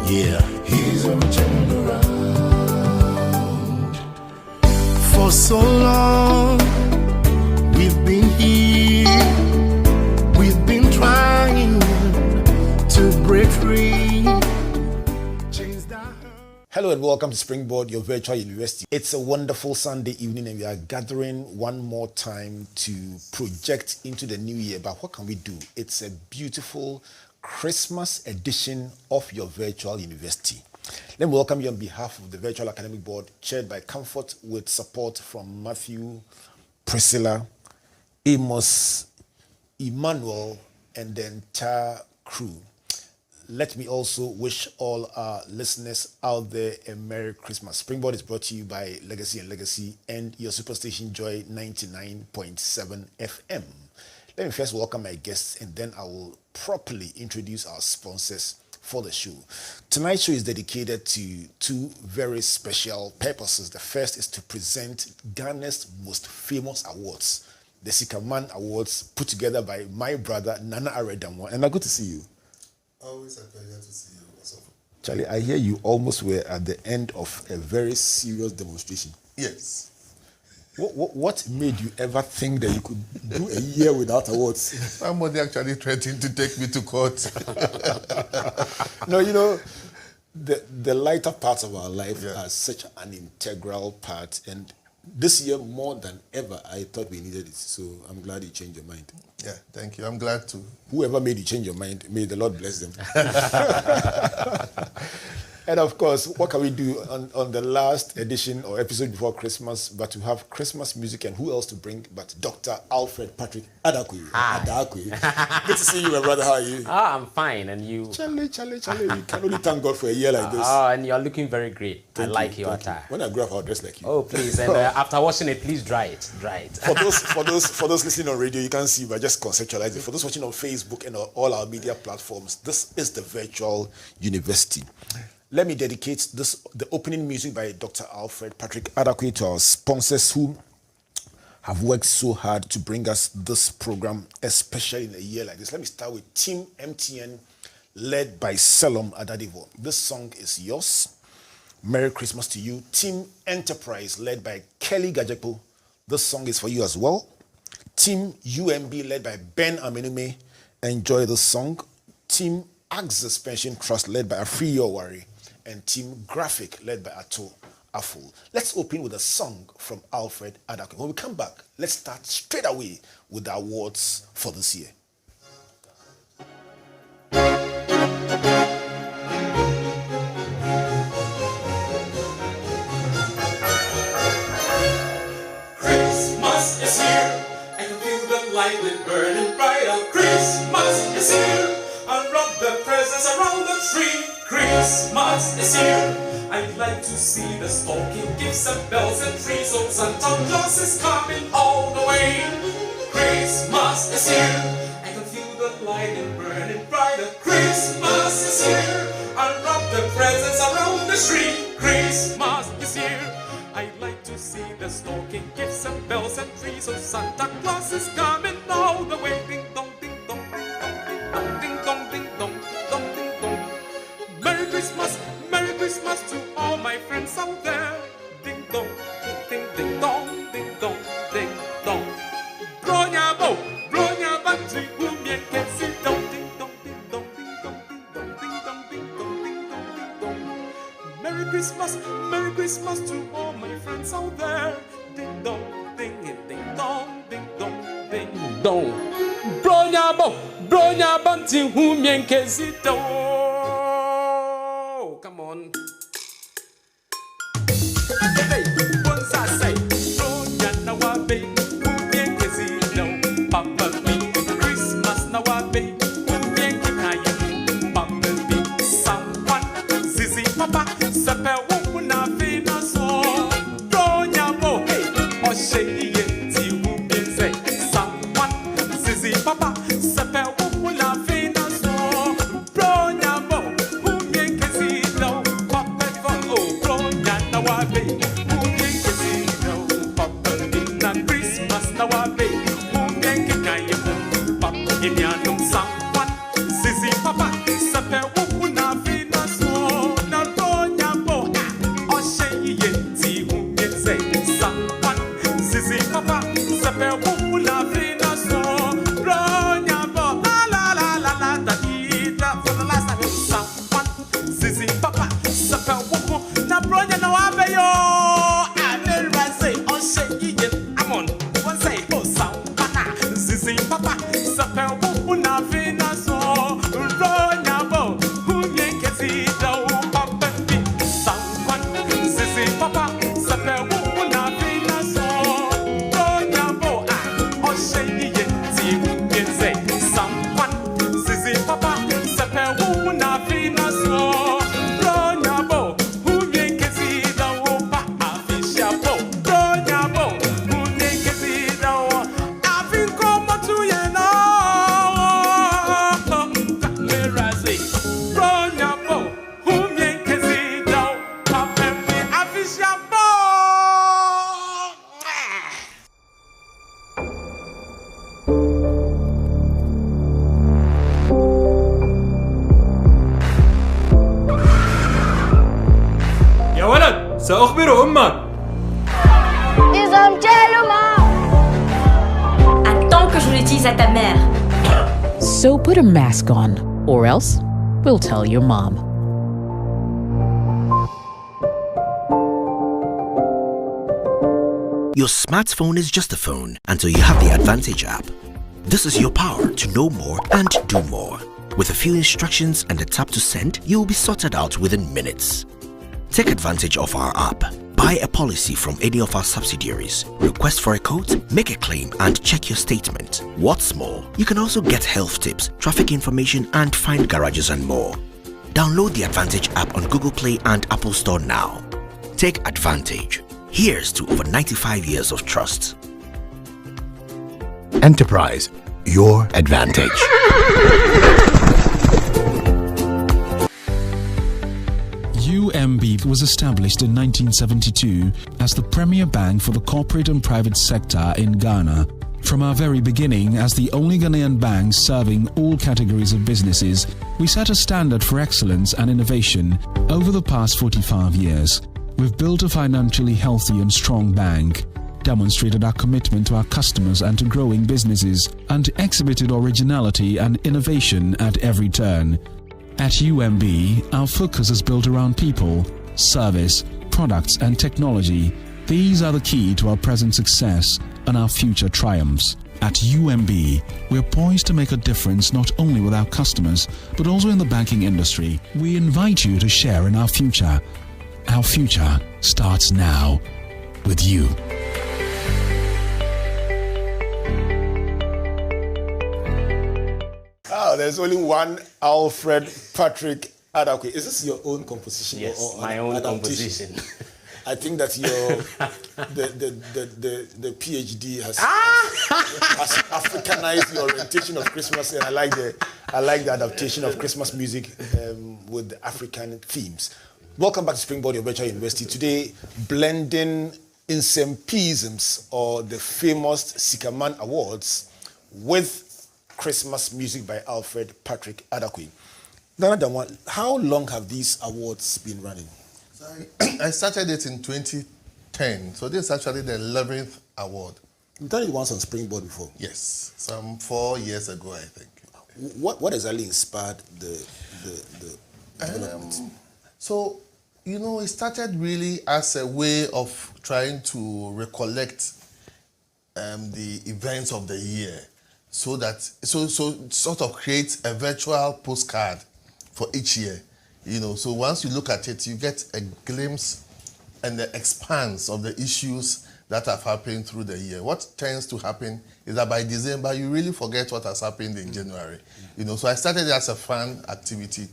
Yeah, he's reaching around. For so long, we've been here, we've been trying to break free. Hello and welcome to Springboard, your virtual university. It's a wonderful Sunday evening and we are gathering one more time to project into the new year. But what can we do? It's a beautiful Christmas edition of your virtual university. Let me welcome you on behalf of the Virtual Academic Board, chaired by Comfort, with support from Matthew, Priscilla, Amos, Emmanuel, and the entire crew. Let me also wish all our listeners out there a Merry Christmas. Springboard is brought to you by Legacy and Legacy and your superstation Joy 99.7 FM. Let me first welcome my guests and then I will properly introduce our sponsors for the show. Tonight's show is dedicated to two very special purposes. The first is to present Ghana's most famous awards, the SIKAMAN Awards, put together by my brother Nana Awere Damoah. And good to see you. Always a pleasure to see you. Charlie, I hear you almost were at the end of a very serious demonstration. Yes. What made you ever think that you could do a year without awards? Somebody actually threatened to take me to court. No, you know, the lighter parts of our life are such an integral part. And this year, more than ever, I thought we needed it. So I'm glad you changed your mind. Yeah, thank you. I'm glad to. Whoever made you change your mind, may the Lord bless them. And of course, what can we do on the last edition or episode before Christmas but to have Christmas music, and who else to bring but Dr. Alfred Patrick Addaquay. Addaquay. Good to see you, my brother. How are you? I'm fine. And you? Charlie. We can only thank God for a year like this. And you're looking very great. Thank I like you, your attire. when I grow up, I'll dress like you. Oh, please. And after washing it, please dry it. Dry it. For those listening on radio, you can't see, but just conceptualize it. For those watching on Facebook and all our media platforms, this is the virtual university. Let me dedicate the opening music by Dr. Alfred Patrick Addaquay to our sponsors who have worked so hard to bring us this program, especially in a year like this. Let me start with Team MTN, led by Selom Adadivo. This song is yours. Merry Christmas to you. Team Enterprise, led by Kelly Gajepo. This song is for you as well. Team UMB, led by Ben Amenume. Enjoy this song. Team Axis Pension Trust, led by Awere. And Team Graphic, led by Ato Aful. Let's open with a song from Alfred Addaquay. When we come back, let's start straight away with the awards for this year. Christmas is here, I can feel the light with burning brighter. Christmas is here, unwrap the presents around the tree. Christmas is here, I'd like to see the stocking gifts and bells and trees. Oh, Santa Claus is coming all the way. Christmas is here, I can feel the light and burning brighter. Christmas is here, unwrap the presents around the tree. Christmas is here, I'd like to see the stocking gifts and bells and trees. Oh, Santa Claus is coming all the way. Ding dong, ding dong, ding dong, ding dong, ding dong, ding dong, ding dong. Merry Christmas to all my friends out there. Ding dong, ding ding dong, ding dong, ding dong. Bronya banti umien kesi dong, ding dong, ding dong, ding dong, ding dong, ding dong, ding dong, ding dong, ding dong. Merry Christmas to all my friends out there. Ding dong, ding dong, ding dong, ding dong. Bronya banti umien kesi dong. Come on. Hey, once I say, Bronya nawa be, umien kesi dong. Papa me, Christmas nawa be, umien kikaya, Papa me, someone, Zizi Papa, sepe wuku na fina so. Bronya bo, hey, oshe iye ti umien say, someone, Zizi Papa, sepe wuku na fina so. Bronya bo, umien kesi dong. ولد سأخبر أمك. Attends que je le dise à ta mère. So put a mask on, or else we'll tell your mom. Your smartphone is just a phone until you have the Advantage app. This is your power to know more and do more. With a few instructions and a tap to send, you'll be sorted out within minutes. Take advantage of our app. Buy a policy from any of our subsidiaries, request for a quote, make a claim, and check your statement. What's more, you can also get health tips, traffic information, and find garages and more. Download the Advantage app on Google Play and Apple Store now. Take Advantage. Here's to over 95 years of trust. Enterprise, your advantage. UMB was established in 1972 as the premier bank for the corporate and private sector in Ghana. From our very beginning, as the only Ghanaian bank serving all categories of businesses, we set a standard for excellence and innovation over the past 45 years. We've built a financially healthy and strong bank, demonstrated our commitment to our customers and to growing businesses, and exhibited originality and innovation at every turn. At UMB, our focus is built around people, service, products, and technology. These are the key to our present success and our future triumphs. At UMB, we're poised to make a difference not only with our customers, but also in the banking industry. We invite you to share in our future. Our future starts now with you. Oh, there's only one Alfred Patrick Addaquay. Is this your own composition? Yes, or my own adaptation? composition. I think that your the PhD has Africanized the orientation of Christmas, and I like the adaptation of Christmas music with the African themes. Welcome back to Springboard, your virtual university. Today, blending Insempisms, or the famous SIKAMAN Awards, with Christmas music by Alfred Patrick Addaquay. Damoah, how long have these awards been running? So I started it in 2010. So this is actually the 11th award. You've done it once on Springboard before? Yes, some 4 years ago, I think. What exactly inspired the development? So, you know, it started really as a way of trying to recollect the events of the year, so sort of create a virtual postcard for each year. You know, so once you look at it, you get a glimpse and the expanse of the issues that have happened through the year. What tends to happen is that by December, you really forget what has happened in January. You know, so I started it as a fun activity.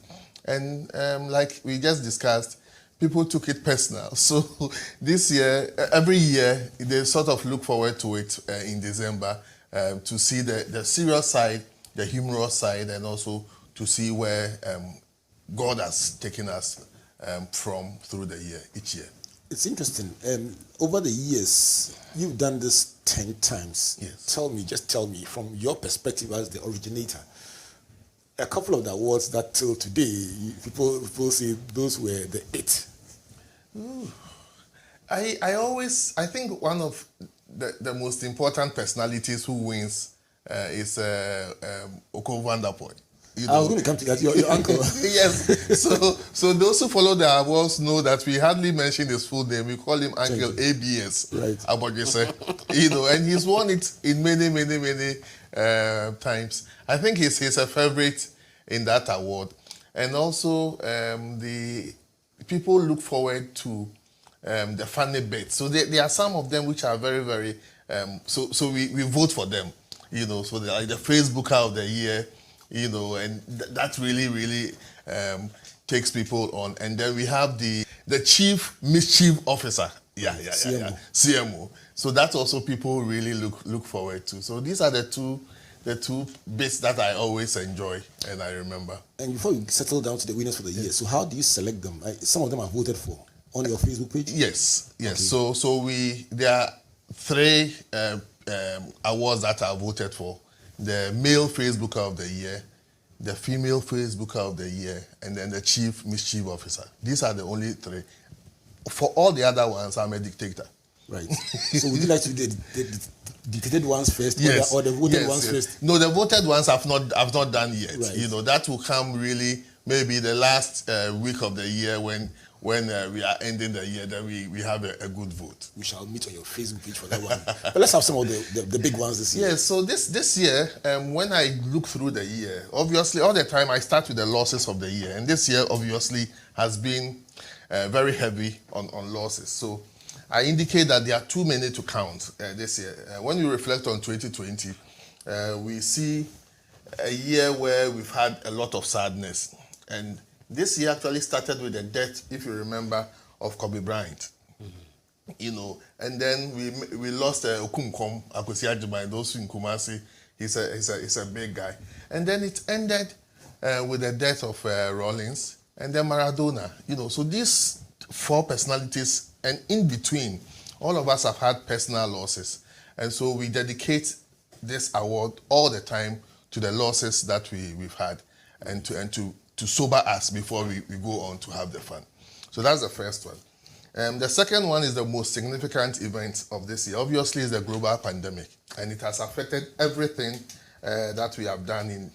And like we just discussed, people took it personal. So this year, every year, they sort of look forward to it in December to see the serious side, the humorous side, and also to see where God has taken us from through the year, each year. It's interesting. Over the years, you've done this 10 times. Yes. Just tell me, from your perspective as the originator, a couple of the awards that till today, people say those were the it. I think one of the most important personalities who wins is Addaquay. You know? I was going to come to that, your uncle. Yes. So those who follow the awards know that we hardly mention his full name. We call him Uncle ABS. Right. You know, and he's won it in many times. I think he's a favorite in that award. And also, the people look forward to the funny bits. So there are some of them which are very, so we vote for them. You know, so they're like the Facebooker of the year. You know, and that really takes people on. And then we have the Chief Mischief Officer. Yeah. CMO. So that's also people really look forward to. So these are the two bits that I always enjoy and I remember. And before we settle down to the winners for the year, so how do you select them? Some of them are voted for on your Facebook page? Yes. Okay. So there are 3 awards that are voted for. The male Facebooker of the year, the female Facebooker of the year, and then the Chief Mischief Officer. These are the only 3. for all the other ones, I'm a dictator. Right. So would you like to do the dictated ones first, Yes. or the voted ones yes. first? No, the voted ones I've not done yet. Right. You know, that will come really maybe the last week of the year when we are ending the year, then we have a good vote. We shall meet on your Facebook page for that one. But let's have some of the big ones this year. Yes, so this year, when I look through the year, obviously all the time I start with the losses of the year. And this year obviously has been very heavy on losses. So I indicate that there are too many to count this year. When we reflect on 2020, we see a year where we've had a lot of sadness. And this year actually started with the death, if you remember, of Kobe Bryant. Mm-hmm. You know, and then we lost Okumkom, Akwesi Agyeman, those in Kumasi. He's a big guy. And then it ended with the death of Rollins and then Maradona. You know, so these four personalities, and in between, all of us have had personal losses. And so we dedicate this award all the time to the losses that we've had and to sober us before we go on to have the fun. So that's the first one. The second one is the most significant event of this year. Obviously, is the global pandemic, and it has affected everything that we have done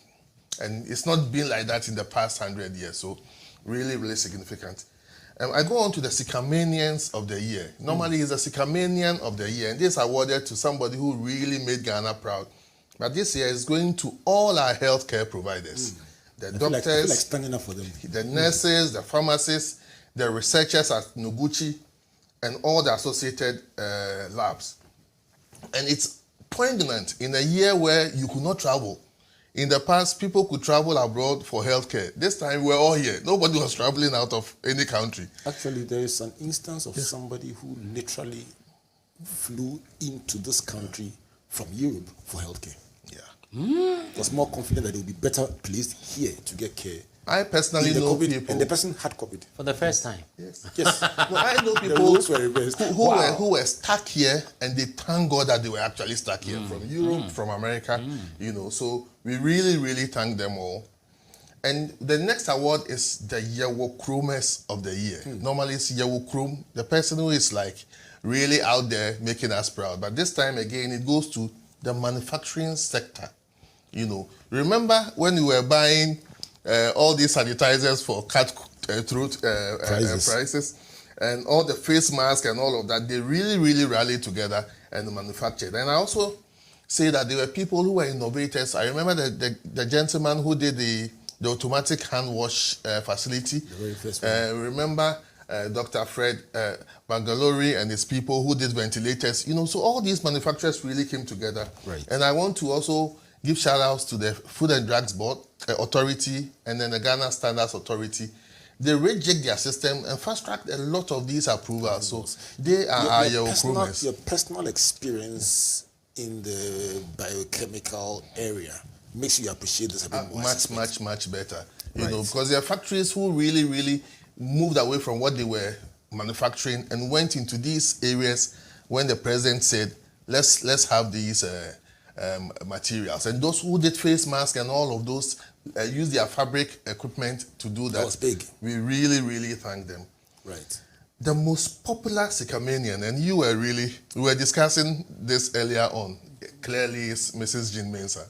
and it's not been like that in the past 100 years. So really, really significant. I go on to the SIKAMANians of the year. Normally, it's a SIKAMANian of the year, and this is awarded to somebody who really made Ghana proud. But this year is going to all our healthcare providers. The doctors, I feel like standing up for them. The nurses, the pharmacists, the researchers at Noguchi, and all the associated labs. And it's poignant in a year where you could not travel. In the past, people could travel abroad for healthcare. This time, we're all here. Nobody was traveling out of any country. Actually, there is an instance of somebody who literally flew into this country from Europe for healthcare. Was more confident that they would be better placed here to get care. I personally know COVID, people, and the person had COVID For the first time. Yes. no, I know The people rules were reversed. who were stuck here, and they thank God that they were actually stuck here from Europe, from America. You know, so we really, really thank them all. And the next award is the Yewo Kromers of the year. Normally it's Yewo Krom, the person who is like really out there making us proud. But this time again, it goes to the manufacturing sector. You know, remember when we were buying all these sanitizers for cut throat prices and all the face masks and all of that, they really, really rallied together and manufactured. And I also say that there were people who were innovators. I remember the gentleman who did the automatic hand wash facility. The very first one. Remember Dr. Fred Bangalore and his people who did ventilators. You know, so all these manufacturers really came together. Right. And I want to also give shout outs to the Food and Drugs Board Authority and then the Ghana Standards Authority. They rejigged their system and fast-tracked a lot of these approvals. So they are your personal experience in the biochemical area makes you appreciate this a bit more. Much better. You know, because there are factories who really, really moved away from what they were manufacturing and went into these areas when the president said, let's have these materials. And those who did face masks and all of those use their fabric equipment to do that. That was big. We really, really thank them. Right. The most popular SIKAMANian, and we were discussing this earlier on, clearly is Mrs. Jean Mensah.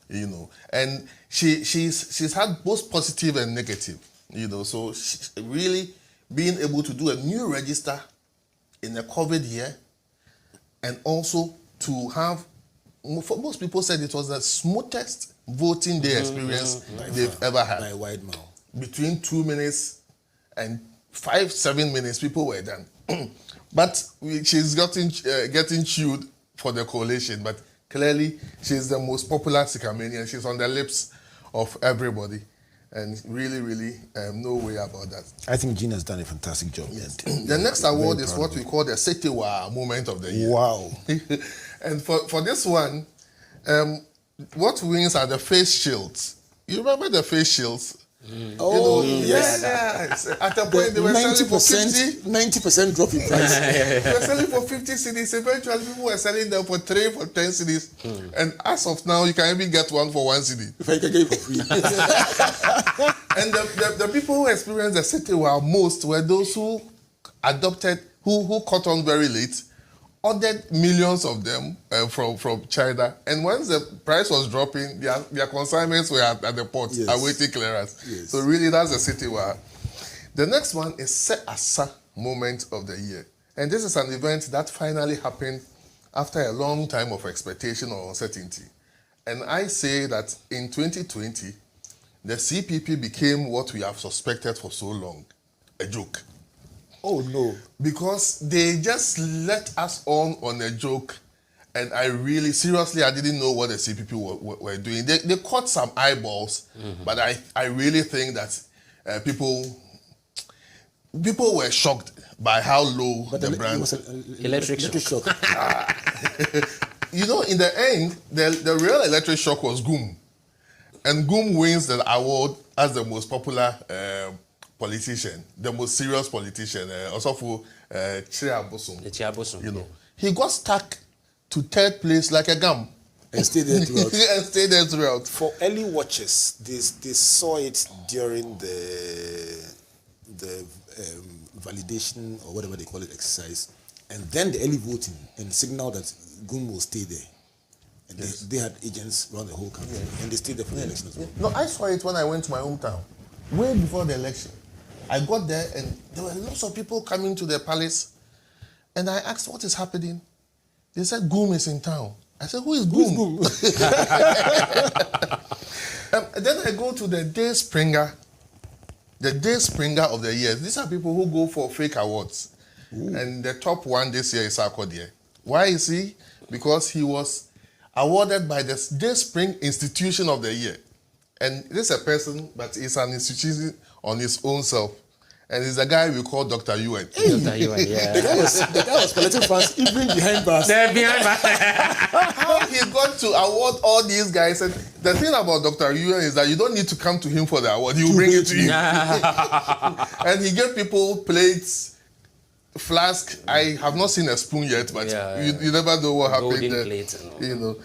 You know, and she's had both positive and negative. You know, so really being able to do a new register in a COVID year, and also to have, for most people said it was the smoothest voting day experience they've ever had. By a wide mile. Between 2 minutes and 5-7 minutes, people were done. But she's getting chewed for the coalition. But clearly, she's the most popular SIKAMANian. She's on the lips of everybody. And really, really, no way about that. I think Jean has done a fantastic job. Yes. The next award is what we call the Setewa Moment of the Year. Wow. And for this one, what wins are the face shields. You remember the face shields? Oh, you know, yes. At a point, they were selling for 90% drop in price. They were selling for 50 cedis. Eventually, people were selling them for 10 cedis. And as of now, you can even get one for 1 cedi. If I can get it for free. And the people who experienced the city were most were those who who caught on very late, ordered millions of them from China. And once the price was dropping, their consignments were at the port awaiting clearance. Yes. So really, that's the city where. The next one is Se'asa moment of the year. And this is an event that finally happened after a long time of expectation or uncertainty. And I say that in 2020, the CPP became what we have suspected for so long, a joke. Oh no. Because they just let us on a joke, and I didn't know what the CPP were doing. They caught some eyeballs, but I really think that people were shocked by how low the brand was. Electric shock. You know, in the end, the real electric shock was Goom. And Goom wins the award as the most popular politician, the most serious politician, also for Chiabosum. You know, he got stuck to third place like a gum. And stayed there throughout. For early watchers, they saw it during the validation or whatever they call it exercise, and then the early voting, and signaled that Goom will stay there. And they had agents around the whole country, and they stayed there for the election as well. No, I saw it when I went to my hometown, way before the election. I got there, and there were lots of people coming to the palace, and I asked, what is happening? They said, Goom is in town. I said, who is Goom? Then I go to the day springer of the year. These are people who go for fake awards. Ooh. And the top one this year is Sarkodie. Why is he? Because he was awarded by the Day Spring Institution of the Year. And this is a person, but it's an institution on his own self. And he's a guy we call Dr. UN. Hey. Dr. UN, yeah. The guy was collecting funds even behind bars. How he got to award all these guys. And the thing about Dr. UN is that you don't need to come to him for the award. He will bring it to you. And he gave people plates, flask. I have not seen a spoon yet, but you never know what happened there. Plate, you know.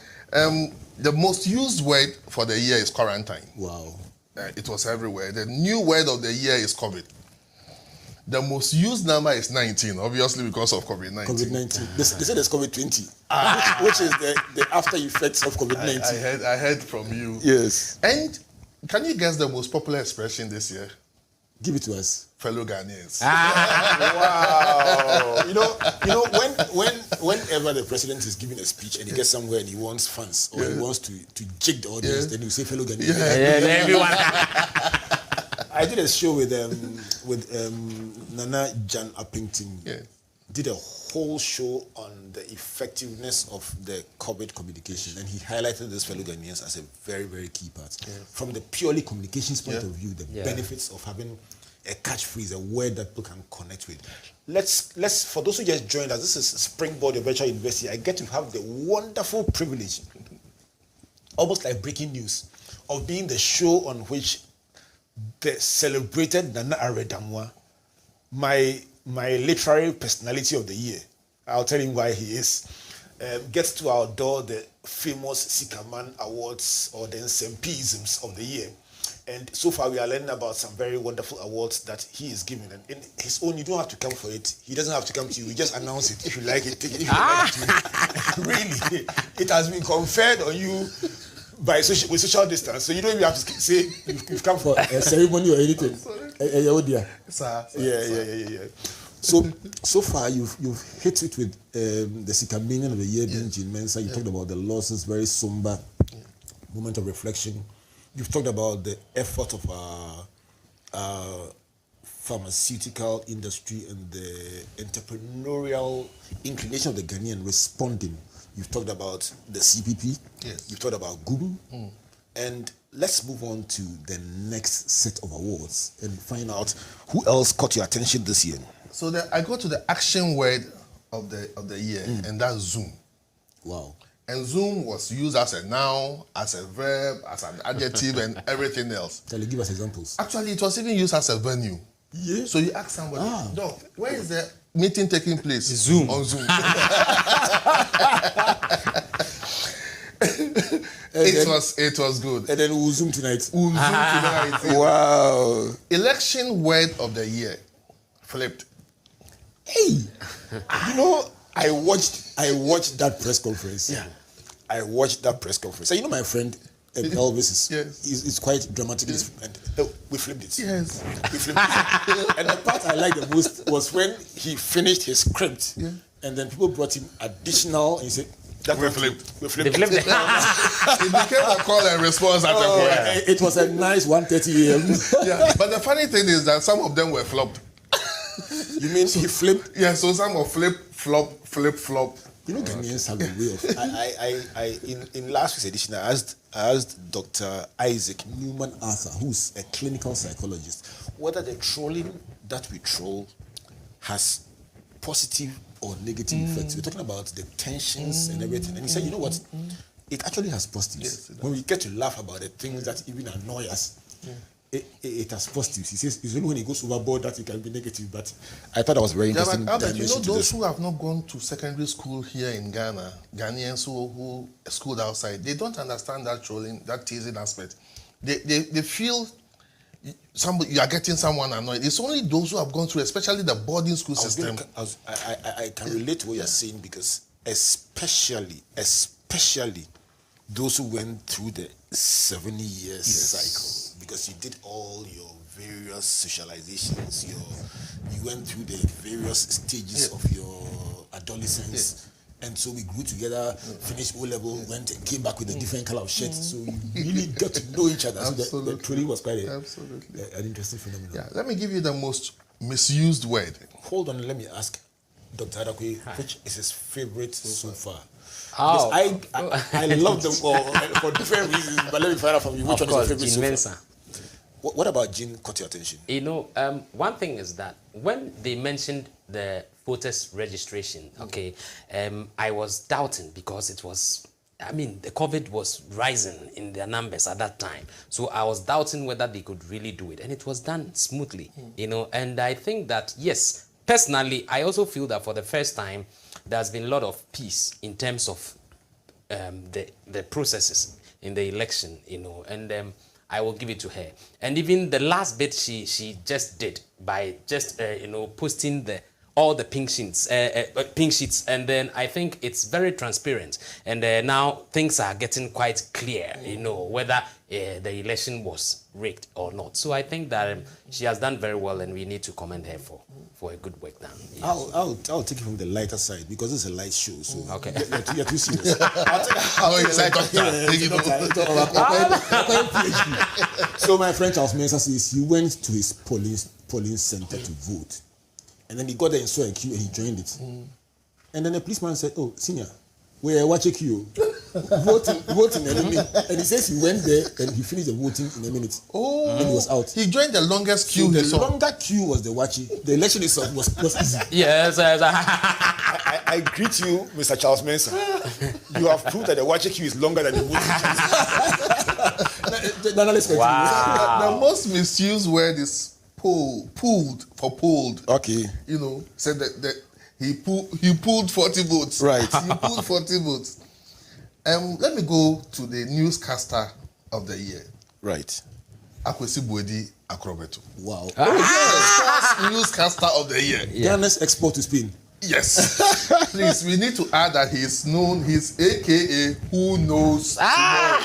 The most used word for the year is quarantine. Wow. It was everywhere. The new word of the year is COVID. The most used number is 19, obviously because of COVID-19. COVID-19. They said there's COVID-20, which is the after effects of COVID-19. I heard from you. Yes. And can you guess the most popular expression this year? Give it to us. Fellow Ghanaians. Wow. you know, whenever the president is giving a speech and he gets somewhere and he wants fans or he wants to jig the audience, then you say fellow Ghanaians. Everyone. I did a show with Nana Jan Uppington. Yeah. Did a whole show on the effectiveness of the COVID communication, and he highlighted this fellow Ghanaians as a very, very key part. Yeah. From the purely communications point of view, the benefits of having a catchphrase, a word that people can connect with. Let's for those who just joined us, this is Springboard, your virtual university. I get to have the wonderful privilege, almost like breaking news, of being the show on which the celebrated Nana Awere Damoah, my literary personality of the year, I'll tell him why he is, gets to our door the famous SIKAMAN awards or the Sempisms of the year. And so far we are learning about some very wonderful awards that he is giving. And in his own, you don't have to come for it. He doesn't have to come to you. We just announce it. If you like it, take it. If you like it, really, it has been conferred on you with social distance, so you don't even have to say you've come for a ceremony or anything. Yeah. So far you've hit it with the SIKAMAN of the year being Jean Mensah. You talked about the losses, very somber moment of reflection. You've talked about the effort of our pharmaceutical industry and the entrepreneurial inclination of the Ghanaian responding. You've talked about the CPP. Yes. You've talked about Google. And let's move on to the next set of awards and find out who else caught your attention this year. So I go to the action word of the year, and that's Zoom. Wow. And Zoom was used as a noun, as a verb, as an adjective, and everything else. Shall you give us examples? Actually, it was even used as a venue. Yeah. So you ask somebody, Doc, where is the meeting taking place? Zoom. On Zoom. It was good. And then we'll Zoom tonight. We'll Zoom tonight. Wow. Election word of the year. Flipped. Hey, you know, I watched that press conference. Yeah. I watched that press conference. So, you know, my friend Elvis is quite dramatic. Yes. And we flipped it. Yes. We flipped it. And the part I liked the most was when he finished his script, and then people brought him additional, and he said, We flipped. We flipped. They flipped it. It became a call and response at a point. It was a nice 1:30 a.m. Yeah. But the funny thing is that some of them were flopped. You mean he flipped? Yeah, so some were flip, flop. You know, Ghanaians have a way of. In last week's edition, I asked Dr. Isaac Newman Arthur, who's a clinical psychologist, whether the trolling that we troll has positive or negative effects. We're talking about the tensions and everything. And he said, you know what? It actually has positives. When we get to laugh about the things that even annoy us, it has positives. He says it's only when it goes overboard that it can be negative. But I thought that was very interesting. But Albert, you know, those who have not gone to secondary school here in Ghana, Ghanaians who schooled outside, they don't understand that trolling, that teasing aspect. They feel you are getting someone annoyed. It's only those who have gone through, especially the boarding school system. I can relate to what you're saying, because especially those who went through the 70 years cycle, because you did all your various socializations, you went through the various stages of your adolescence. And so we grew together, finished O-level, went and came back with a different color of shirt. So you really got to know each other. So the trolling was quite an interesting phenomenon. Yeah, let me give you the most misused word. Hold on, let me ask Dr. Addaquay, which is his favorite so far? Oh. Because I love them for different reasons, but let me find out from you which one is your favorite so far. What about Jean caught your attention? You know, one thing is that when they mentioned the voters registration, I was doubting, because it was, the COVID was rising in their numbers at that time. So I was doubting whether they could really do it. And it was done smoothly, you know. And I think that, yes, personally, I also feel that for the first time, there's been a lot of peace in terms of the processes in the election, you know. And I will give it to her. And even the last bit she just did by just posting all the pink sheets, and then I think it's very transparent, and now things are getting quite clear, you know, whether the election was rigged or not. So I think that she has done very well, and we need to commend her for a good work done. Yes. I'll take it from the lighter side, because it's a light show. So okay, you're too serious. So my friend Charles Mensah says he went to his polling center to vote. And then he got there and saw a queue and he joined it. And then the policeman said, "Oh, senior, we're watching queue. voting in a minute." And he says he went there and he finished the voting in a minute. And he was out. He joined the longest queue. So the longer queue was the watching. The election itself was easy. Yes. I greet you, Mr. Charles Mensah. You have proved that the watching queue is longer than the voting queue. Wow. The most misused word is pulled. Okay. You know, said that he pulled 40 votes. Right. He pulled 40 votes. Let me go to the newscaster of the year. Right. Akwesi Boadi Akrobeto. Wow. Yes, newscaster of the year. Ghana's export to Spain. Yes. Please, we need to add that he's AKA Who Knows Tomorrow.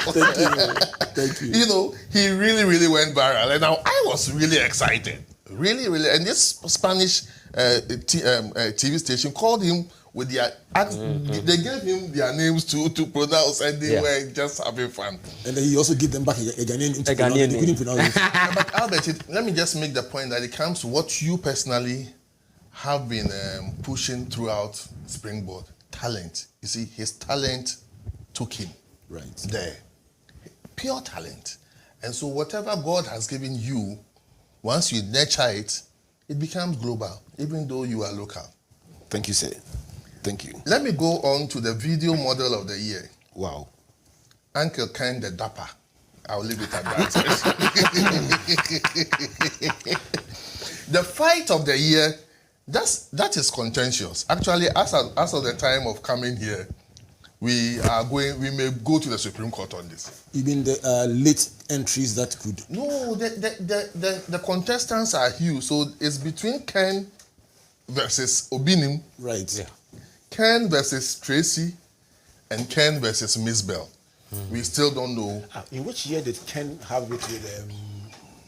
Thank you. You know, he really, really went viral. And now I was really excited. Really, really. And this Spanish TV station called him with their... They gave him their names to pronounce, and they were just having fun. And then he also gave them back a Ghanaian name. They couldn't pronounce it. But Albert, let me just make the point that it comes to what you personally have been pushing throughout Springboard. Talent. You see, his talent took him there. Pure talent. And so whatever God has given you, once you nurture it, it becomes global, even though you are local. Thank you, sir. Thank you. Let me go on to the video model of the year. Wow. Uncle Ken the Dapper. I'll leave it at that. The fight of the year, that is contentious. Actually, as of the time of coming here, we may go to the Supreme Court on this. Even the late entries that could... No, the contestants are huge. So it's between Ken versus Obinim. Right. Yeah. Ken versus Tracy, and Ken versus Miss Bell. We still don't know. In which year did Ken have it with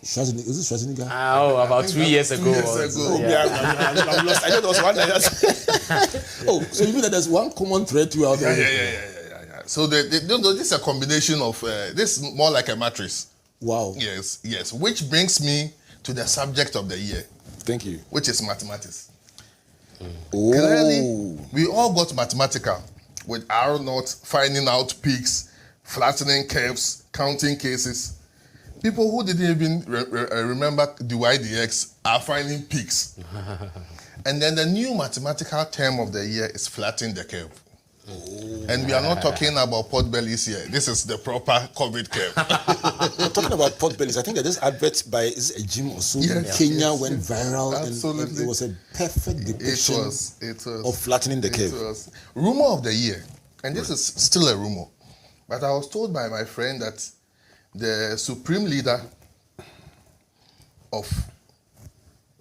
Schwarzenegger? Is it Schwarzenegger? About 2 years ago. 2 years ago. I'm lost. I know there was one that Oh, so you mean that there's one common thread throughout the Yeah. So this is a combination of this is more like a matrix. Wow. Yes. Which brings me to the subject of the year, Thank you. which is mathematics. Oh. Clearly, we all got mathematical with R naught, finding out peaks, flattening curves, counting cases. People who didn't even remember dydx are finding peaks. And then the new mathematical term of the year is flattening the curve. And we are not talking about pot bellies here. This is the proper COVID curve. We're talking about pot bellies. I think that this advert by a gym or so in Kenya went viral. Absolutely. And it was a perfect depiction It was. of flattening the It curve. was. Rumor of the year. And this is still a rumor. But I was told by my friend that the supreme leader of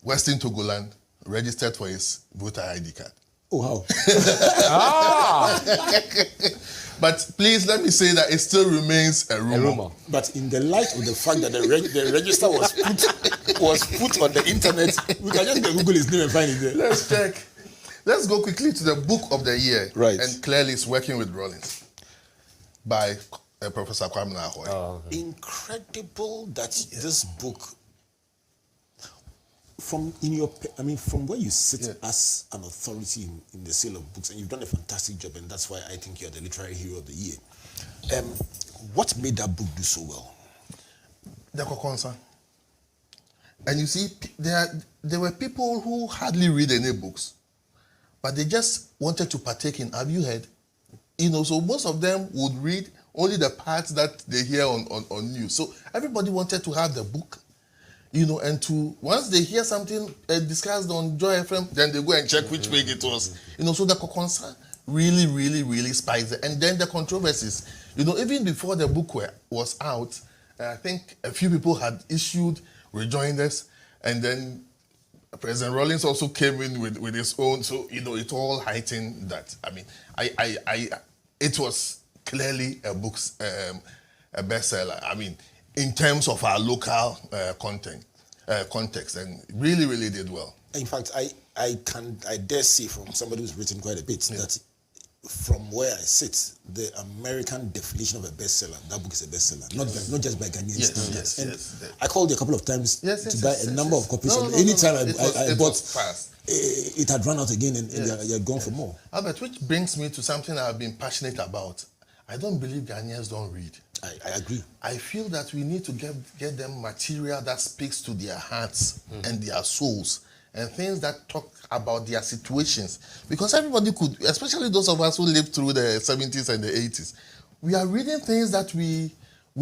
Western Togoland registered for his voter ID card. Oh, how? But please let me say that it still remains a rumor. But in the light of the fact that the register was put on the internet, we can just Google his name and find it there. Let's check. Let's go quickly to the book of the year. Right. And clearly it's Working with Rollins by Professor Kwame Ahoy. Okay. Incredible that this book, from where you sit as an authority in the sale of books, and you've done a fantastic job, and that's why I think you're the literary hero of the year. What made that book do so well? The Kokonsa. And you see, there were people who hardly read any books, but they just wanted to partake in. Have you heard? So most of them would read only the parts that they hear on news. So everybody wanted to have the book, and once they hear something discussed on Joy FM, then they go and check which page it was. So the Kokonsa really, really, really spiked it. And then the controversies, even before the book was out, I think a few people had issued rejoinders, and then President Rollins also came in with his own. So, it all heightened that. It was clearly a bestseller. In terms of our local context, and really, really did well. In fact, I dare say from somebody who's written quite a bit that from where I sit, the American definition of a bestseller, that book is a bestseller, not just by Ghanaian standards. Yes. I called you a couple of times to buy a number of copies. Anytime I bought, it had run out again, and they had gone for more. Albert, which brings me to something I've been passionate about. I don't believe Ghanaians don't read. I agree. I feel that we need to get them material that speaks to their hearts and their souls, and things that talk about their situations. Because everybody could, especially those of us who lived through the 70s and the 80s, we are reading things that we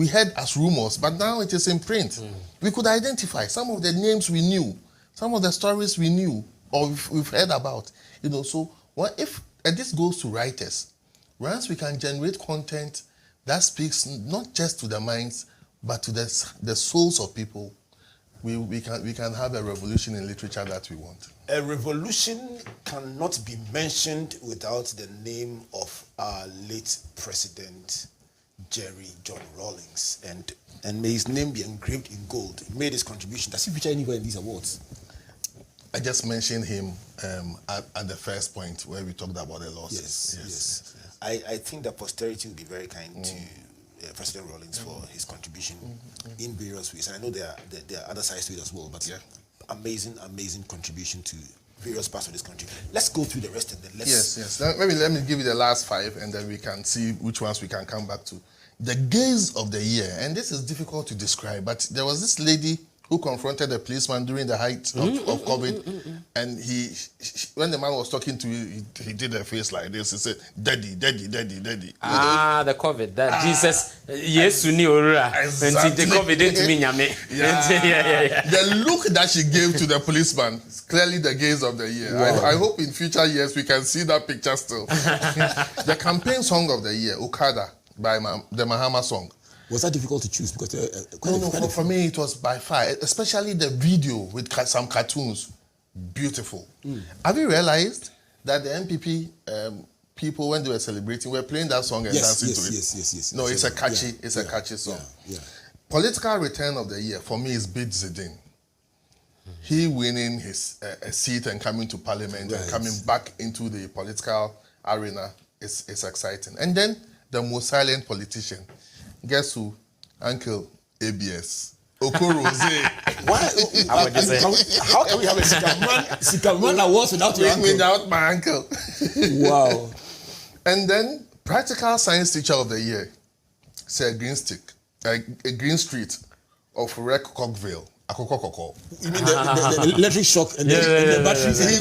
heard as rumors, but now it is in print. We could identify some of the names we knew, some of the stories we knew or we've heard about. So if this goes to writers, once we can generate content that speaks not just to the minds, but to the souls of people, we can have a revolution in literature that we want. A revolution cannot be mentioned without the name of our late president, Jerry John Rawlings, and may his name be engraved in gold. He made his contribution. Does he feature anywhere in these awards? I just mentioned him at the first point where we talked about the losses. Yes. I think that posterity will be very kind to President Rawlings for his contribution in various ways. And I know there are other sides to it as well, but amazing contribution to various parts of this country. Let's go through the rest and then let's... Yes. Maybe let me give you the last 5 and then we can see which ones we can come back to. The gaze of the year, and this is difficult to describe, but there was this lady who confronted a policeman during the height of COVID, and when the man was talking to you, he did a face like this. He said, "Daddy, daddy, daddy, daddy." The COVID, that Jesus, yes, you knew, and the COVID didn't mean yame. Yeah. The look that she gave to the policeman is clearly the gaze of the year. Wow. I hope in future years we can see that picture still. The campaign song of the year, Okada, by the Mahama song. Was that difficult to choose? Because for me it was by far, especially the video with some cartoons. beautiful. Have you realized that the MPP people, when they were celebrating, were playing that song and dancing to it? Yes. No, it's a catchy song. Yeah. Political return of the year for me is Bid Zidane. He winning his a seat and coming to parliament and coming back into the political arena is exciting. And then the most silent politician, guess who? Uncle ABS. Okorose. How can we have a SIKAMAN awards without your uncle? Without my uncle. Wow. And then practical science teacher of the year, Sir a Green Street of Rec Cockville. You mean the electric shock and the batteries? He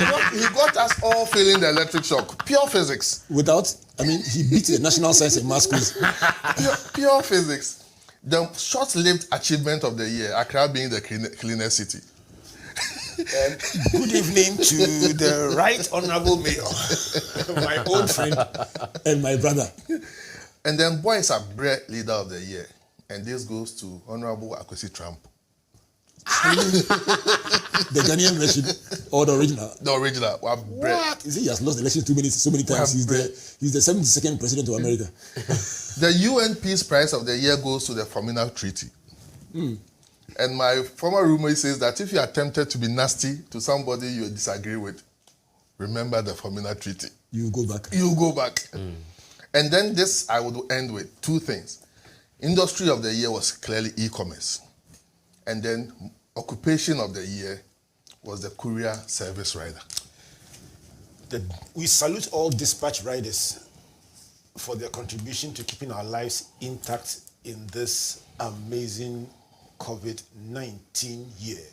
got us all feeling the electric shock. Pure physics. He beat the National Science and Maths quiz. Pure physics. The short-lived achievement of the year, Accra being the cleanest city. Good evening to the Right Honourable Mayor, my old friend and my brother. And then Boys are Bread Leader of the Year. And this goes to Honourable Akwesi Trump. The Ghanaian version or the original? The original. What? Is he has lost the election so many times? He's the 72nd president of America. The UN Peace Prize of the year goes to the Forminal Treaty. And my former roommate says that if you are tempted to be nasty to somebody you disagree with, remember the Forminal Treaty. You go back. And then this I would end with two things. Industry of the year was clearly e-commerce. And then occupation of the year was the courier service rider. We salute all dispatch riders for their contribution to keeping our lives intact in this amazing COVID-19 year.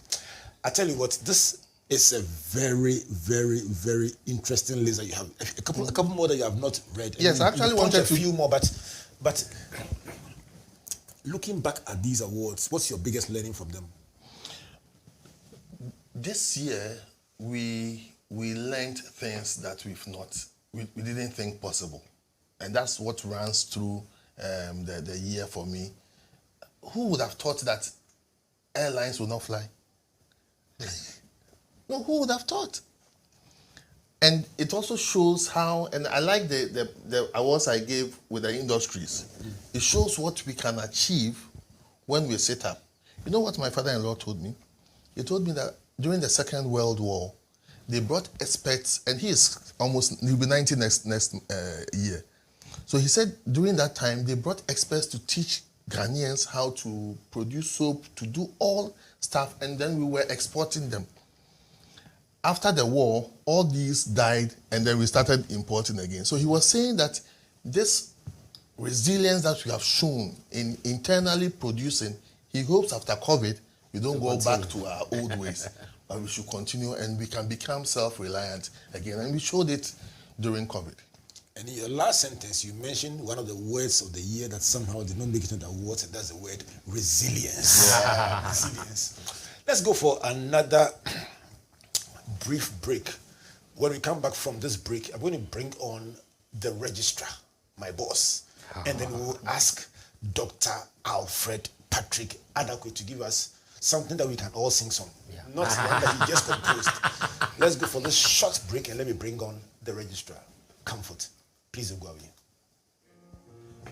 I tell you what, this is a very, very, very interesting list that you have. A couple more that you have not read. Yes, I actually wanted a few more, but looking back at these awards, what's your biggest learning from them? This year, we learned things that we didn't think possible. And that's what runs through the year for me. Who would have thought that airlines would not fly? No, who would have thought? And it also shows how, and I like the awards I gave with the industries. It shows what we can achieve when we sit up. You know what my father-in-law told me? He told me that during the Second World War, they brought experts, and he'll be 90 next year. So he said during that time, they brought experts to teach Ghanaians how to produce soap, to do all stuff, and then we were exporting them. After the war, all these died, and then we started importing again. So he was saying that this resilience that we have shown in internally producing, he hopes after COVID, we don't go back to our old ways, but we should continue and we can become self-reliant again. And we showed it during COVID. And in your last sentence, you mentioned one of the words of the year that somehow did not make it into the awards, and that's the word resilience. Yeah. Resilience. Let's go for another brief break. When we come back from this break, I'm going to bring on the registrar, my boss, and then we'll ask Dr. Alfred Patrick Addaquay to give us something that we can all sing some. Yeah. Not one that he just composed. Let's go for this short break and let me bring on the registrar. Comfort. Please don't go away.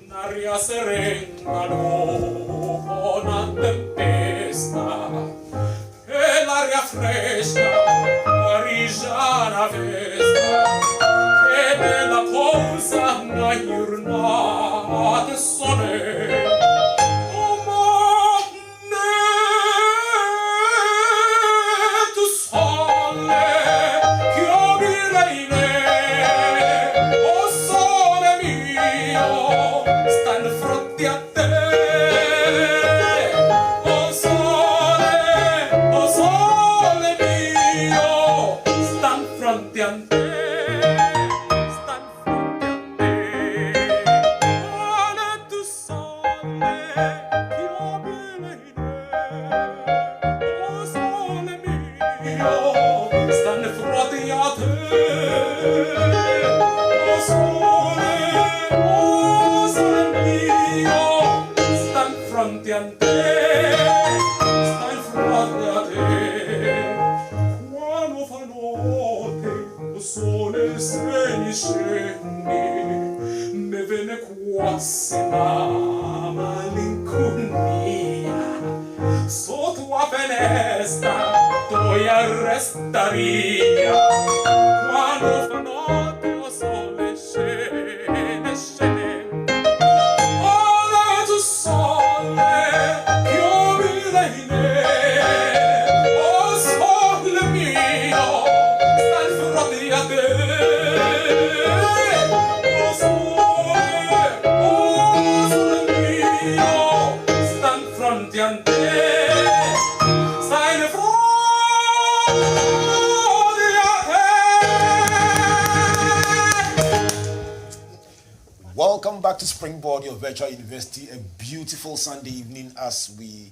N'aria serena dopo una tempesta e l'aria fresca arigiana festa e nella cosa una giornata sole estaría quando fa notte o sole scende, scende. Ora tu sole piovere in me, o sole mio, stai fronte a te. O sole mio, stai fronte a te. Stai di fronte Welcome back to Springboard, your virtual university. A beautiful Sunday evening as we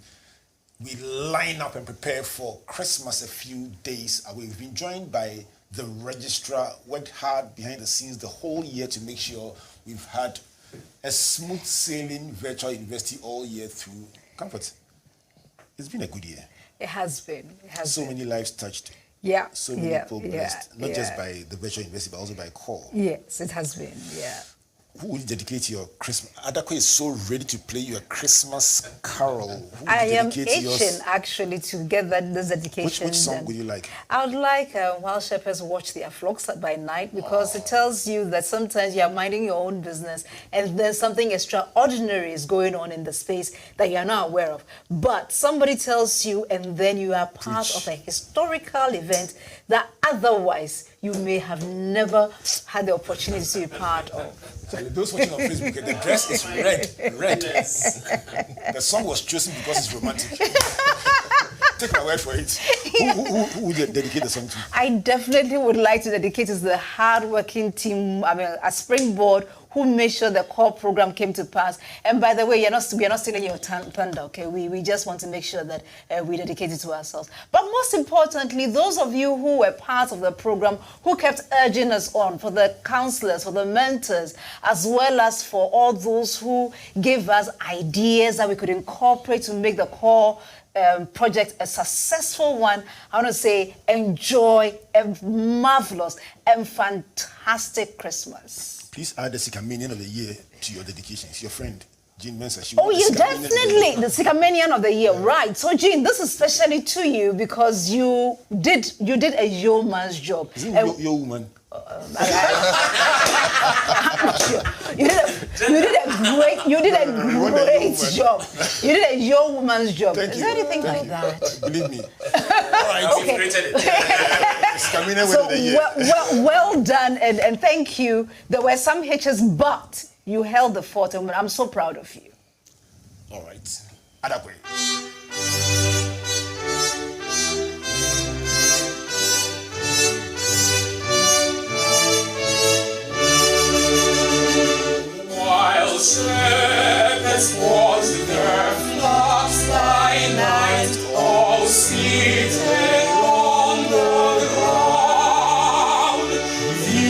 line up and prepare for Christmas a few days away. We've been joined by the registrar, worked hard behind the scenes the whole year to make sure we've had a smooth sailing virtual university all year through. Comfort, it's been a good year. It has been. It has so been. many lives touched. Yeah. So many people blessed, not just by the virtual university, but also by call. Yes, it has been. Yeah. Who will you dedicate your Christmas? Addaquay is so ready to play your Christmas carol. Who I am dedicate yours? itching actually to get this dedication. Which song would you like? I would like While Shepherds Watch Their Flocks by Night, because it tells you that sometimes you are minding your own business and then something extraordinary is going on in the space that you are not aware of. But somebody tells you and then you are part of a historical event that otherwise you may have never had the opportunity to be part of. Those watching on Facebook, the dress is red. The song was chosen because it's romantic. Take my word for it. Who would you dedicate the song to? I definitely would like to dedicate it to the hard-working team, at Springboard, who made sure the core program came to pass. And by the way, we are not stealing your thunder, okay? We just want to make sure that we dedicate it to ourselves. But most importantly, those of you who were part of the program, who kept urging us on, for the counselors, for the mentors, as well as for all those who gave us ideas that we could incorporate to make the core project a successful one. I want to say enjoy a marvelous and fantastic Christmas. Please add the SIKAMAN of the year to your dedication. It's your friend, Jean Mensah. Oh, you definitely, the SIKAMAN of the year, right. So, Jean, this is especially to you because you did a yeoman's job. Isn't it your woman? I'm not sure. You did a great job. You did a yeoman's job. Is there anything like that? Believe me. Okay. So well done and thank you. There were some hitches, but you held the fort, and I'm so proud of you. All right. Addaquay. While shepherds watch their flocks by night, all seated on the ground, the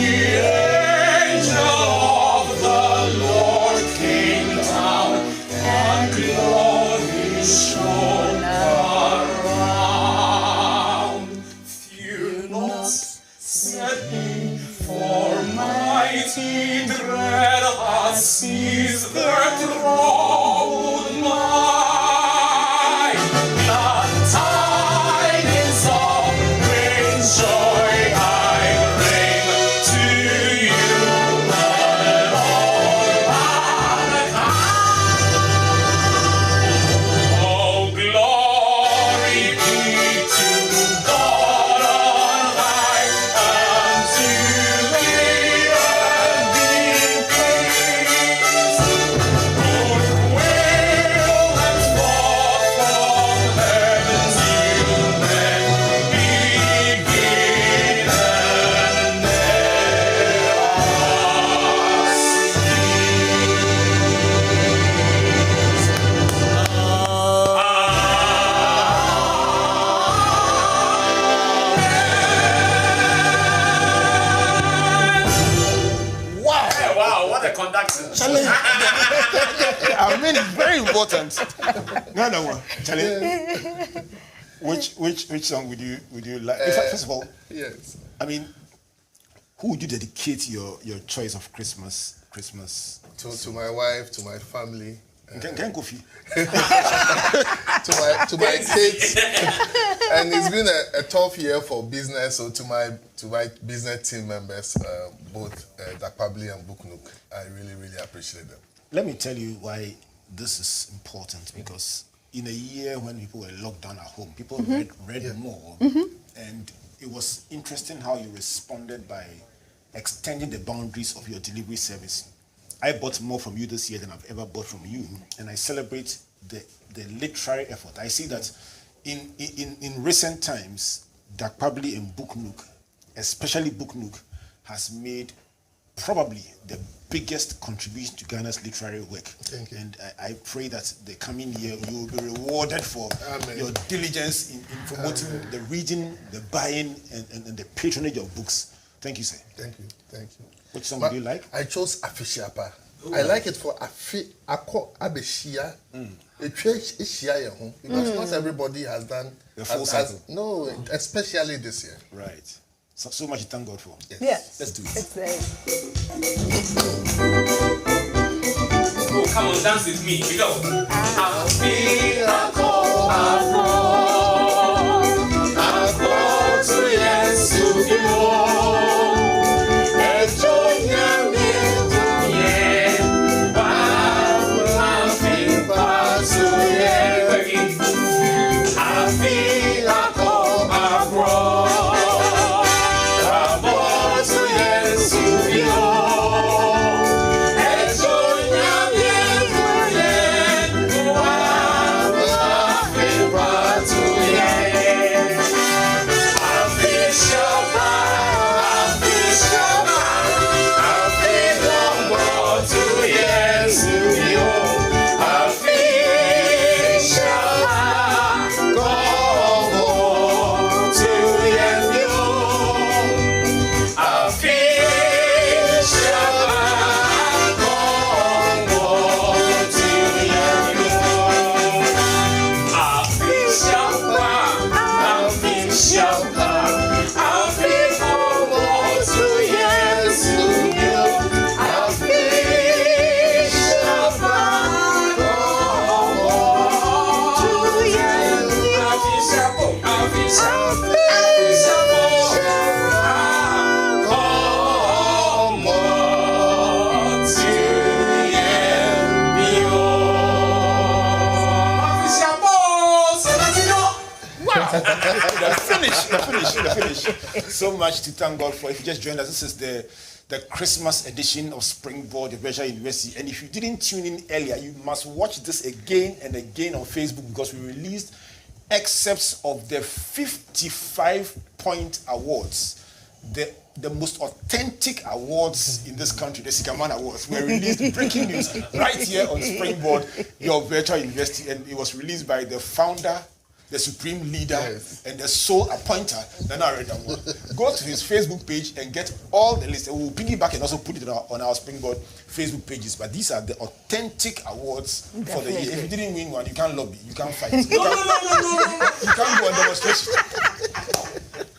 angel of the Lord came down, and glory shone around. Fear not, said he, for mighty dread has seized their troubled mind. The tidings of great joy I bring to you, the Lord Addaquay. Oh, glory be to God on high, and to the earth be praised. Goodwill and forth from heaven's new men begin and Wow, what a conductor. I mean, it's very important. No. Charlie, which song would you like? In fact, first of all, Yes. I mean, who would you dedicate your choice of Christmas? To my wife, to my family, Can coffee. to my kids, and it's been a tough year for business. So to my business team members, both Dakwabli and Buknuk, I really appreciate them. Let me tell you why this is important, because in a year when people were locked down at home, people read more, and it was interesting how you responded by extending the boundaries of your delivery service. I bought more from you this year than I've ever bought from you, and I celebrate the literary effort. I see that in recent times, Dakwabli and Buknuk, especially Buknuk, has made probably the biggest contribution to Ghana's literary work. Thank you. And I pray that the coming year you will be rewarded for your diligence in promoting the reading, the buying, and the patronage of books. Thank you, sir. Thank you. Which song do you like? I chose Afishiapa. I like it for Ako Abeshia. Because not everybody has done the full cycle. No, especially this year. Right. So much to thank God for. Yes. Let's do it. Oh, come on, dance with me. We go. Finish. So much to thank God for. If you just joined us, this is the Christmas edition of Springboard, the Virtual University. And if you didn't tune in earlier, you must watch this again and again on Facebook, because we released excerpts of the 55-point awards, the most authentic awards in this country, the SIKAMAN Awards, were released, breaking news, right here on Springboard, your Virtual University, and it was released by the founder, the supreme leader, and the sole appointer, Damoah. Go to his Facebook page and get all the list. We'll piggyback and also put it on our Springboard Facebook pages. But these are the authentic awards for the year. If you didn't win one, you can't lobby, you can't fight. You can't go on demonstration.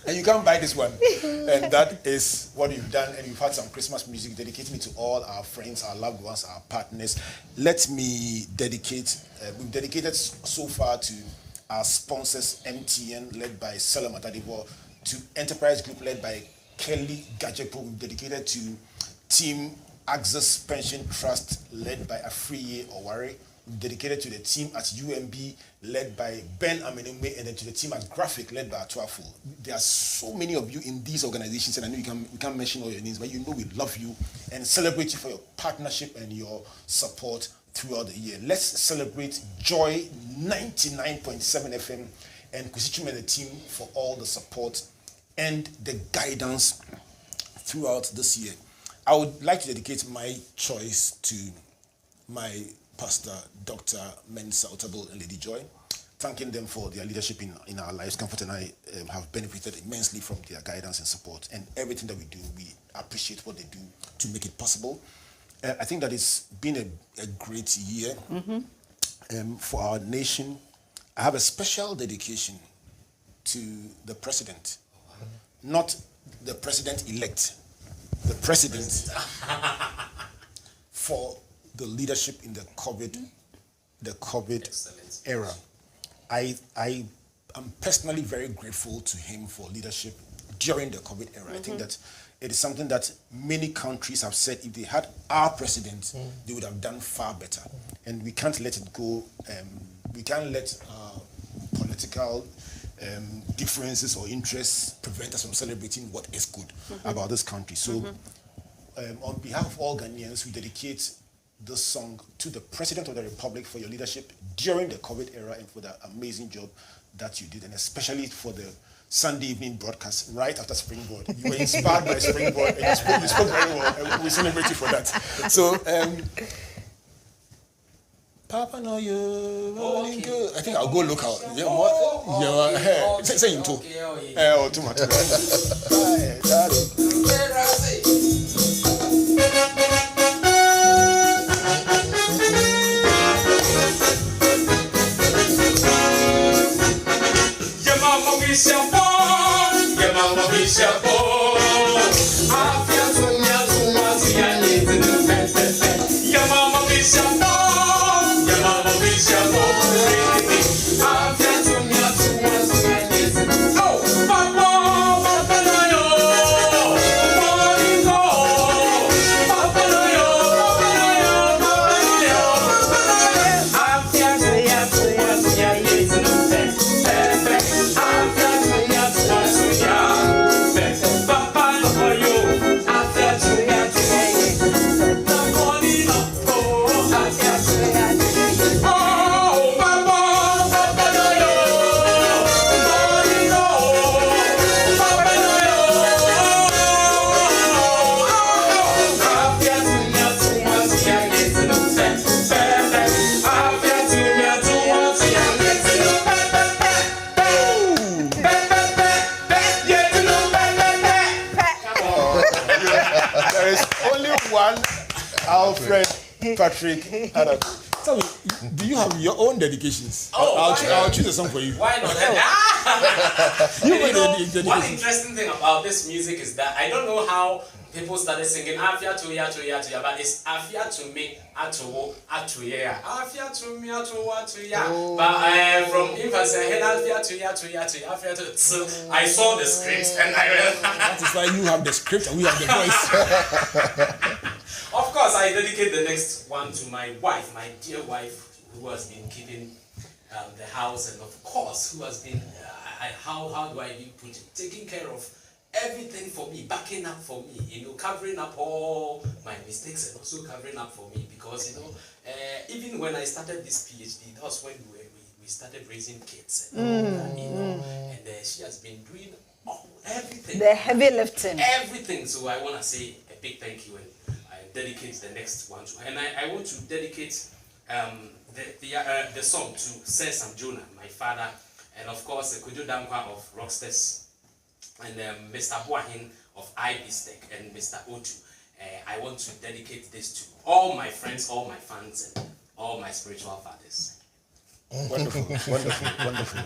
And you can't buy this one. And that is what you've done. And you've had some Christmas music, dedicating it to all our friends, our loved ones, our partners. Let me dedicate, we've dedicated so far to our sponsors, MTN, led by Salam Addaquay, to Enterprise Group, led by Kelly Gajepo. We've dedicated to Team Access Pension Trust, led by Afriye Awere. We've dedicated to the team at UMB, led by Ben Amenume, and then to the team at Graphic, led by Atuaful. There are so many of you in these organizations, and I know we can't mention all your names, but you know we love you and celebrate you for your partnership and your support throughout the year. Let's celebrate Joy 99.7 FM and Kusichum and the team for all the support and the guidance throughout this year. I would like to dedicate my choice to my pastor, Dr. Mensa Otabil and Lady Joy, thanking them for their leadership in our lives. Comfort and I have benefited immensely from their guidance and support, and everything that we do, we appreciate what they do to make it possible. I think that it's been a great year for our nation. I have a special dedication to the president, not the president-elect, the president for the leadership in the COVID the COVID era. I am personally very grateful to him for leadership during the COVID era. I think that it is something that many countries have said if they had our president, they would have done far better. And we can't let it go. We can't let political differences or interests prevent us from celebrating what is good about this country. So on behalf of all Ghanaians, we dedicate this song to the President of the Republic for your leadership during the COVID era and for the amazing job that you did, and especially for the Sunday evening broadcast right after Springboard. You were inspired by Springboard and you spoke very well, and we celebrate you for that. So, Papa, no, you're rolling good. I think I'll go look out. Say him too. Oh, too much. Alfred, Patrick, Addaquay. Tell me, do you have your own dedications? I'll choose a song for you. Why not? One interesting thing about this music is that I don't know how people started singing Afia to ya, but it's Afia to me, Atuwo, Atuya. Afia to me, Atuwo, Atuya. But from infancy, I had Afia to ya, Afia to. So I saw the script and I realized. That is why you have the script and we have the voice. Of course, I dedicate the next one to my wife, my dear wife, who has been keeping the house, and of course, who has been, how do I put it, taking care of everything for me, backing up for me, covering up all my mistakes and also covering up for me, because, even when I started this PhD, that was when we started raising kids, and she has been doing everything. The heavy lifting. Everything. So I want to say a big thank you, and dedicate the next one to her. And I want to dedicate the song to Sir Sam Jonah, my father, and of course Kujo Damoah of Rockstars, and Mr. Boahin of IBSTEC, and Mr. Otu. I want to dedicate this to all my friends, all my fans, and all my spiritual fathers. Wonderful, wonderful.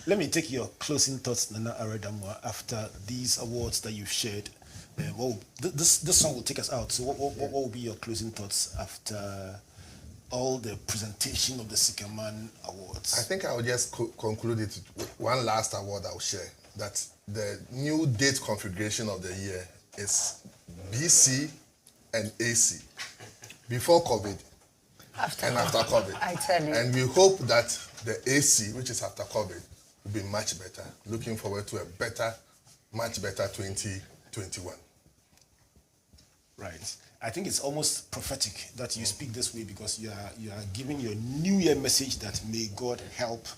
Let me take your closing thoughts, Nana Awere Damoah, after these awards that you've shared. This song will take us out. So what will be your closing thoughts after all the presentation of the SIKAMAN awards? I think I will just conclude it with one last award I'll share. That the new date configuration of the year is BC and AC. Before COVID and after COVID. I tell you. And we hope that the AC, which is after COVID, will be much better. Looking forward to a much better 2021. Right. I think it's almost prophetic that you speak this way, because you are giving your New Year message that may God help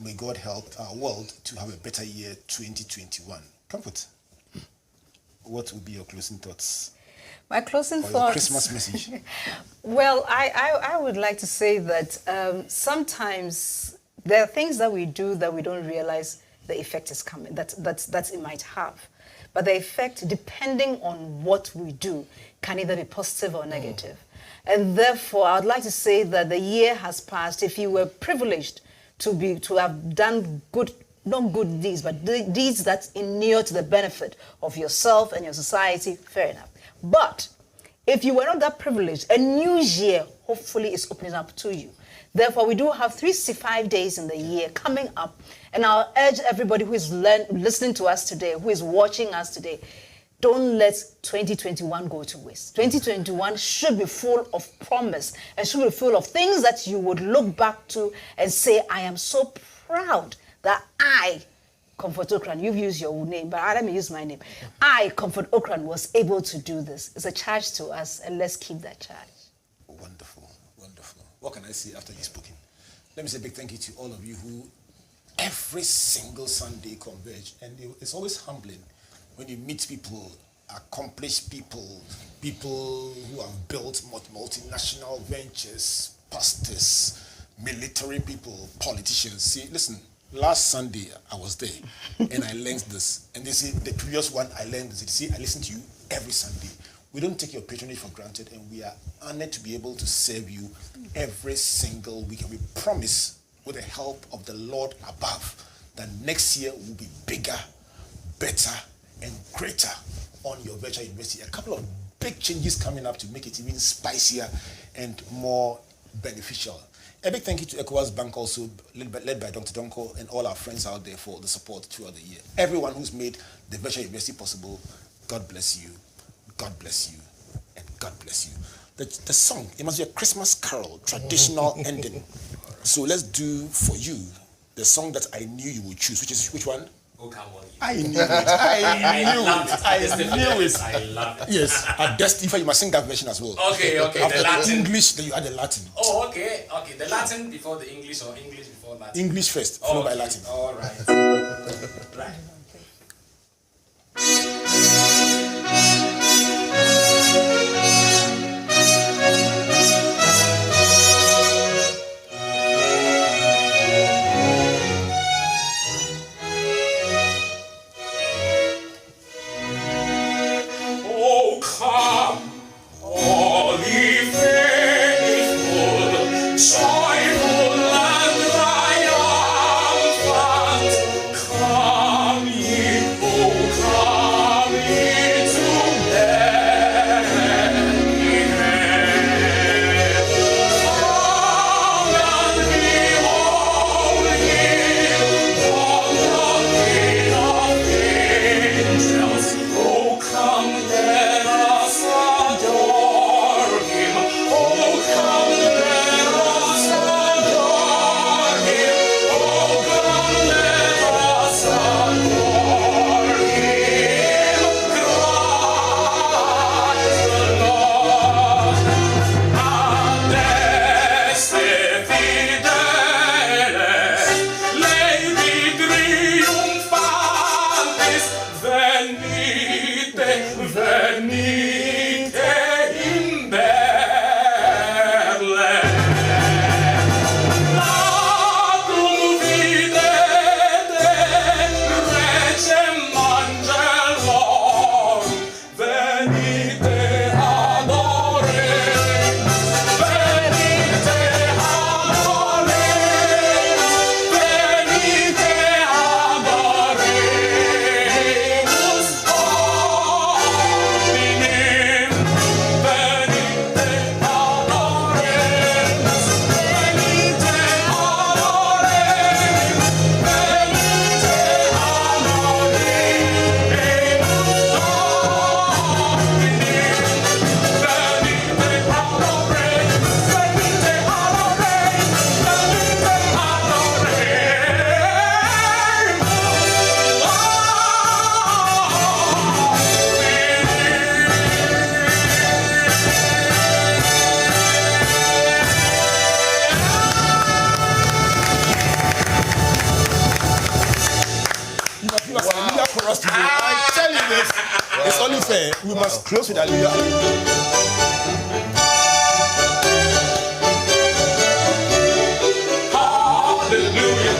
our world to have a better year 2021. Comfort. What would be your closing thoughts? My closing or thoughts. Your Christmas message. Well, I would like to say that sometimes there are things that we do that we don't realize the effect is coming, that it might have. But the effect, depending on what we do, can either be positive or negative. And therefore, I would like to say that the year has passed. If you were privileged to have done good, not good deeds, but deeds that inure to the benefit of yourself and your society, fair enough. But if you were not that privileged, a new year hopefully is opening up to you. Therefore, we do have 365 days in the year coming up. And I'll urge everybody who is listening to us today, who is watching us today, don't let 2021 go to waste. 2021 should be full of promise and should be full of things that you would look back to and say, I am so proud that I, Comfort Okran, you've used your name, but let me use my name. I, Comfort Okran, was able to do this. It's a charge to us, and let's keep that charge. Wonderful, wonderful. What can I say after you've spoken? Let me say a big thank you to all of you who every single Sunday converge. And it's always humbling when you meet people, accomplished people, people who have built multinational ventures, pastors, military people, politicians. See, listen, last Sunday I was there and I learned this. And they say the previous one I learned this. See, I listen to you every Sunday. We don't take your patronage for granted, and we are honored to be able to serve you every single week. And we promise, with the help of the Lord above, that next year will be bigger, better, and greater on your virtual university. A couple of big changes coming up to make it even spicier and more beneficial. A big thank you to ECOWAS Bank, also led by Dr. Donko, and all our friends out there for the support throughout the year. Everyone who's made the virtual university possible, God bless you, God bless you, and God bless you. The song, it must be a Christmas carol, traditional ending. So let's do for you the song that I knew you would choose, which one? I knew it. I knew it. I love it. Yes, at Destiny, you must sing that version as well. Okay. After The Latin. English, then you add the Latin. Oh, okay. The Latin before the English, or English before Latin? English first, followed by Latin. All right. Right. It's only fair. We must close with Hallelujah. Hallelujah.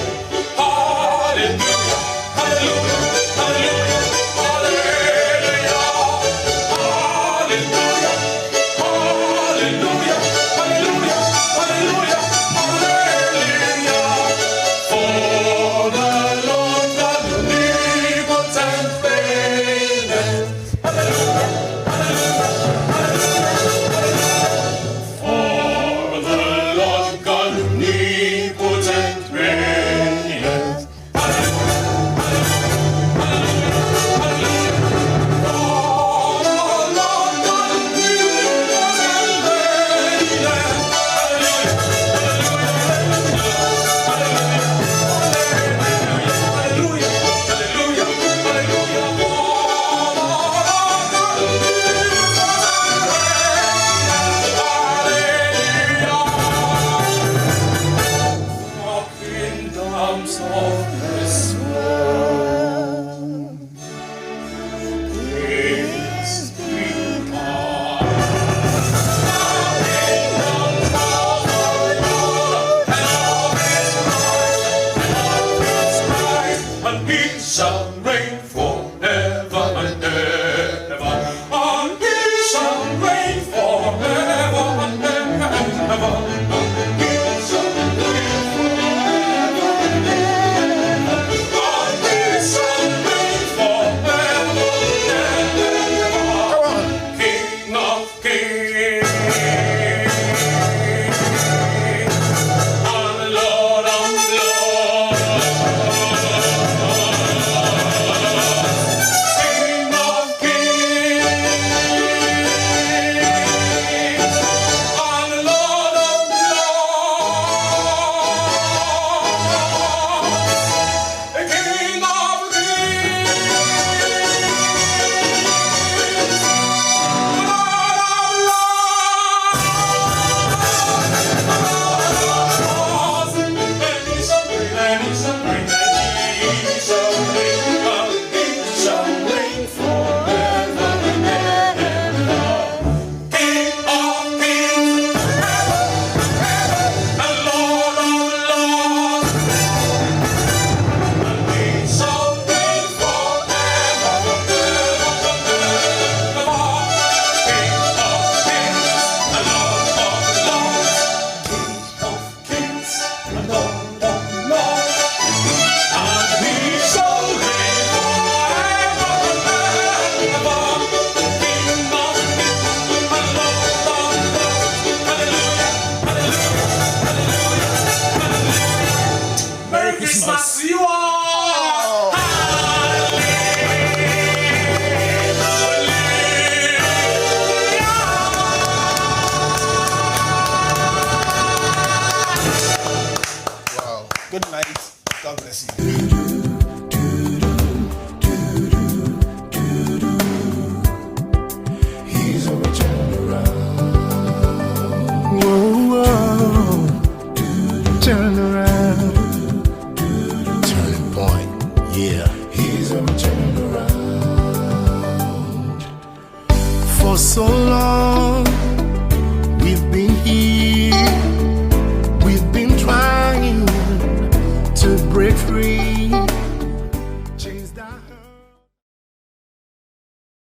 so